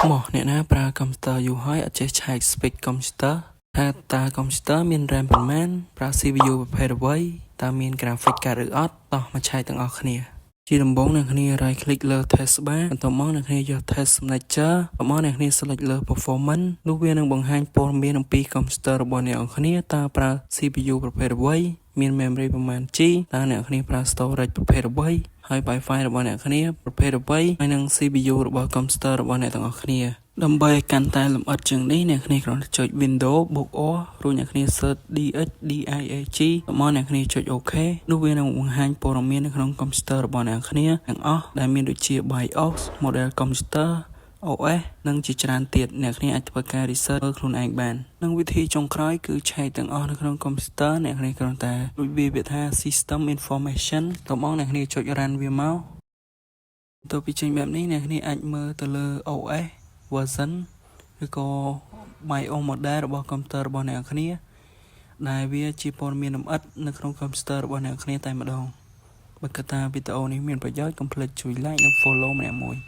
Một nè ná pra computer dù hỏi ở chế chạy speed computer ta ta computer miền RAM phần man pra CPUประเภทไว้ตาmiền graphic card หรือ OS ต่อมาใช้ទាំងអស់គ្នាជាដំបូងអ្នកគ្នា right click លើ test bar បន្ទាប់មកអ្នកគ្នាយក test manager បន្ទាប់មកអ្នកគ្នា select លើ performance នោះវានឹងបង្ហាញព័ត៌មានអំពី computer របស់អ្នកគ្នាតើប្រើ CPU ប្រភេទអ្វីមាន memory ប្រមាណ G តើអ្នកគ្នាប្រើ storage ប្រភេទអ្វីហើយ Wi-Fi របស់អ្នកគ្នាប្រភេទអ្វីហើយនឹង CPU របស់ computer របស់អ្នកទាំងអស់គ្នាដើម្បីកាន់តែលម្អិតជាងនេះអ្នកគ្នាគ្រាន់តែចុច Windows បូក O រួចអ្នកគ្នា search DHDIAG មកអ្នកគ្នាចុច OK នោះវានឹងបង្ហាញព័ត៌មាននៅក្នុង computer របស់អ្នកគ្នាទាំងអស់ដែលមានដូចជា BIOS model computer OS និងជាច្រើនទៀតអ្នកគ្នាអាចធ្វើការ research មើលខ្លួនឯងបាននិងវិធីចុងក្រោយគឺឆែកទាំងអស់នៅក្នុង computer អ្នកគ្នាគ្រាន់តែដូចវាថា system information តោះមកអ្នកគ្នាចុច run វាមកទៅពីចេញបែបនេះអ្នកគ្នាអាចមើលទៅលើ OS version ឬក៏ BIOS model របស់ computer របស់អ្នកគ្នាដែលវាជាព័ត៌មានលម្អិតនៅក្នុង computer របស់អ្នកគ្នាតែម្ដងបើកថាវីដេអូនេះមានប្រយោជន៍កុំភ្លេចជួយ like និង follow ម្នាក់មួយ